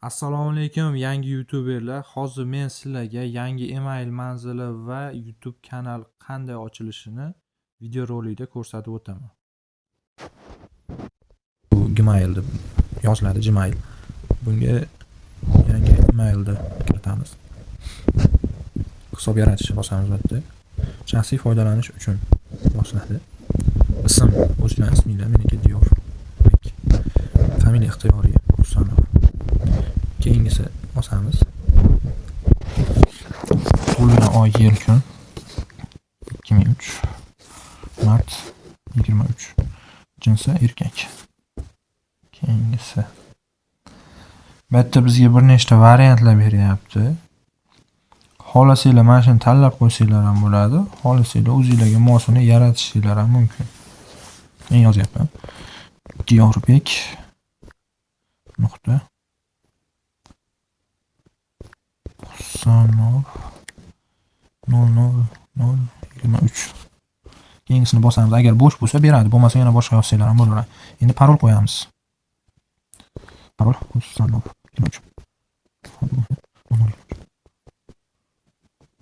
Assalomu alaykum yangi youtuberlar. Hozir men sizlarga yangi email manzili va YouTube kanal qanday ochilishini videorolikda ko'rsatib o'taman. Bu Gmail deb yoziladi, Gmail. Bunga yangi emailni kiritamiz. Hisob yaratishni bosamiz bitta. Shaxsiy foydalanish uchun bosiladi. Ism, o'zingizning ismingiz, meniki Diyor. Familiya ixtiyoriy Husanov. Keyingisi bosamiz. Tug'ilgan oy yil kun 2003 mart 23. Jinsi erkak. Keyingisi. Bu yerda bizga bir nechta variantlar beryapti. Xohlasanglar mana shuni tanlab qo'ysanglar ham bo'ladi. Xohlasanglar o'zingizlarga mosini yaratishinglar ham mumkin. Men yozyapman. Diyorbek nuqta Husanov 00023. Keyingisini bosamiz. Agar bo'sh bo'lsa beradi, bo'lmasa yana boshqa yozsanglar ham bo'laveradi. Endi parol qo'yamiz. Parol Husanov 23.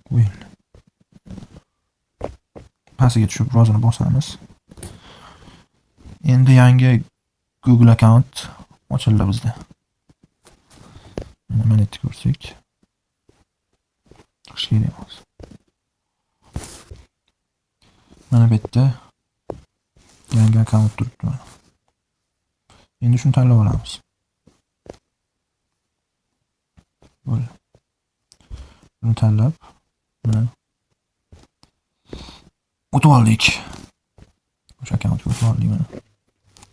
Qo'yildi. Pastiga tushib rozini bosamiz. Endi yangi Google account ochildi bizda. Mana yerda ko'rsak. Ishlayapmiz. Mana bu yerda yangi account turibdi. Endi shuni tanlab olamiz. Bo'ldi. Buni tanlab mana o'tib oldik. O'sha accountga o'tib oldik mana.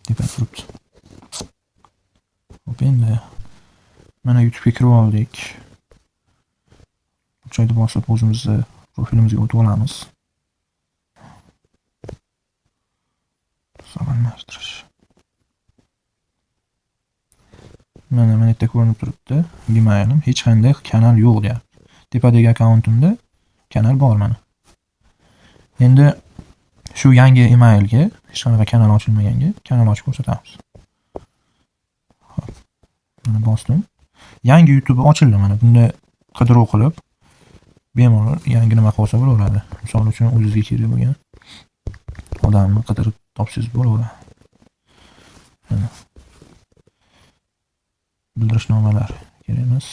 Tepa turibdi. Hop, endi mana YouTube'ga kirib oldik. Bu joyda bosib o'zimizni profilimizga o'tib olamiz. Sog'lomlashtirish. Mana yerda ko'rinib turibdi. Gmailim hech qanday kanal yo'q deyapti. Tepadagi akkauntimda kanal bor mana. Endi shu yangi emailga hech qanaqa kanal ochilmaganga kanal ochib ko'rsatamiz. Hop. Mana bosdim. Yangi YouTube ochildi mana. Bunda qidiruv qilib bemalol yangi nima qilsa bo'laveradi. Misol uchun o'zingizga kerak bo'lgan odamni qidirib topsangiz bo'laveradi. Bildirishnomalar kerak emas.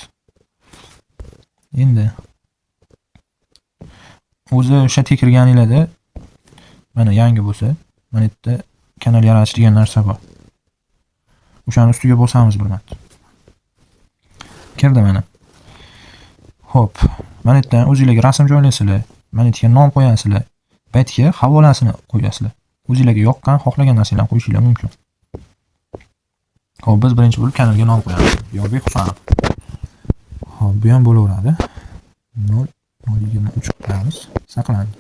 Endi o'zi o'sha tekirganinglarda mana yangi bo'lsa, mana yerda kanal yaratish degan narsa bor. O'shani ustiga bosamiz bir marta. Kirdi mana. Hop, mana yerdan o'zingizlarga rasm joylaysizlar, mana yerga nom qo'yasizlar, bu yerga havolasini qo'yasizlar. O'zingizlarga yoqqan, xohlagan narsalarni qo'yishingiz mumkin. Hop, biz birinchi bo'lib kanalga nom qo'yamiz. Diyorbek Husanov. Hop, bu ham bo'laveradi. 023 qo'yamiz. Saqlandi.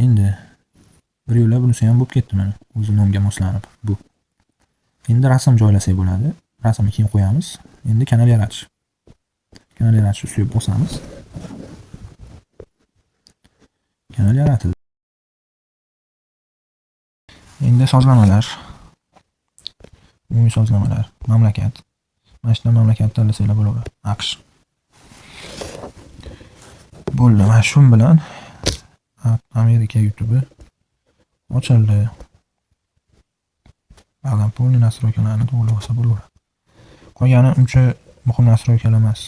Endi bir yo'la bunisi ham bo'lib ketdi mana. O'zi nomga moslanib bu. Endi rasm joylasak bo'ladi. Rasmni keyin qo'yamiz. Endi kanal yaratish. Kanal yaratish ustiga bosamiz. Kanal yaratildi. Endi sozlamalar. Umumiy sozlamalar, mamlakat. Mana shunday mamlakat tanlasanglar bo'laveradi. AQSh. Bo'ldi. Mana shu bilan Amerika YouTube'i ochildi. Ba'zan pulni nastroykalarni to'g'rilab olsa bo'laveradi. Qolgani uncha muhim nastroykalar emas.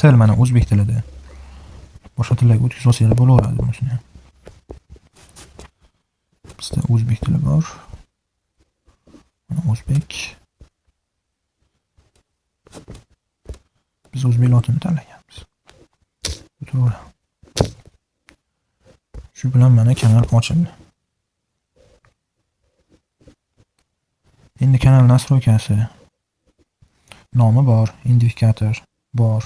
Til mana o'zbek tilida. Boshqa tillarga o'tkazib olsanglar bo'laveradi bunisi ham. Bizda o'zbek tili bor. O'zbek. Biz o'zbek lotini tanlaganmiz. To'g'ri. Shu bilan mana kanal ochildi. Endi kanal nastroykasi nomi bor, identifikator bor,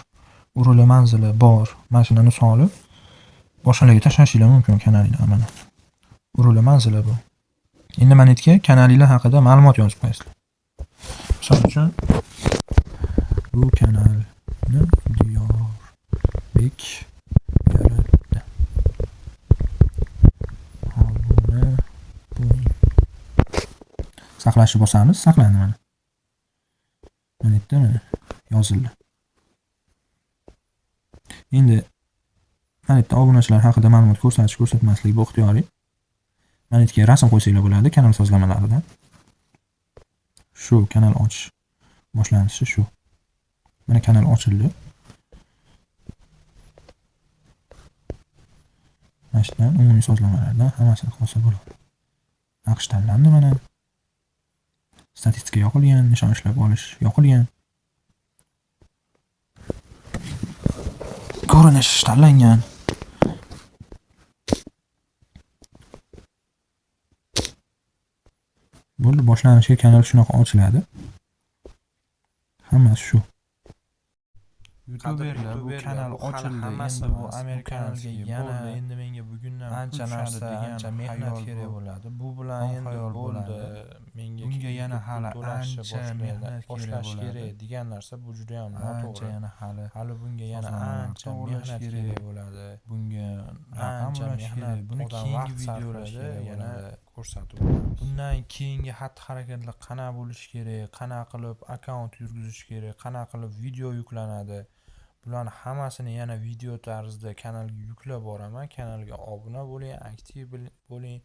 uruli manzili bor. Mana shuni solib boshqalarga tashlashingiz mumkin kanalingizga mana. Uruli manzili bu. Endi mana yerga kanalinglar haqida ma'lumot yozib qo'yasizlar. Misol uchun bu kanalni Diyorbek yaratdi. Obuna bo'ling. Saqlashni bosamiz, saqlandi mana. Mana yerda mana yozildi. Endi mana yerda obunachilar haqida ma'lumot ko'rsatmaslik bu ixtiyoriy. Mana yerga rasm qo'ysanglar bo'ladi kanal sozlamalaridan. Shu kanal ochish boshlanishi shu. Mana kanal ochildi. Mana shundan umumiy sozlamalardan hammasini qolsa bo'ladi. Naqsh tanlandi mana. Statistika yoqilgan, nishon ishlab olish yoqilgan. Ko'rinish tanlangan. Bo'ldi, boshlanishiga kanal shunaqa ochiladi. Hammasi shu. YouTuberlar bu kanal ochildi. Endi bu amerikanlarga yana endi menga bugundan ancha narsa, ancha mehnat kerak bo'ladi. Bu bilan endi bo'ldi. Menga bunga yana hali ancha mehnat kerak degan narsa bu juda ham noto'g'ri. Yana hali bunga yana ancha mehnat kerak bo'ladi. Bunga ancha mehnat. Buni keyingi videolarda yana ko'rsatib o'tamiz. Bundan keyingi xatti-harakatlar qanaqa bo'lishi kerak, qanaqa qilib akkaunt yurgizish kerak, qanaqa qilib video yuklanadi. Bularni hammasini yana video tarzida kanalga yuklab boraman. Kanalga obuna bo'ling, aktiv bo'ling,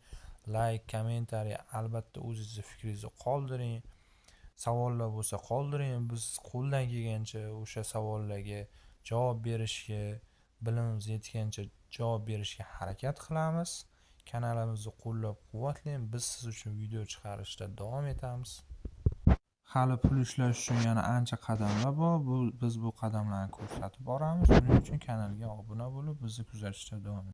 like, kommentariy, albatta o'zingizning fikringizni qoldiring. Savollar bo'lsa qoldiring. Biz qo'ldan kelgancha o'sha savollarga javob berishga, bilimimiz yetgancha javob berishga harakat qilamiz. Kanalimizni qo'llab-quvvatlang. Biz siz uchun video chiqarishda davom etamiz. Hali pul ishlash uchun yana ancha qadamlar bor. Biz bu qadamlarni ko'rsatib boramiz. Buning uchun kanalga obuna bo'lib, bizni kuzatishda davom eting.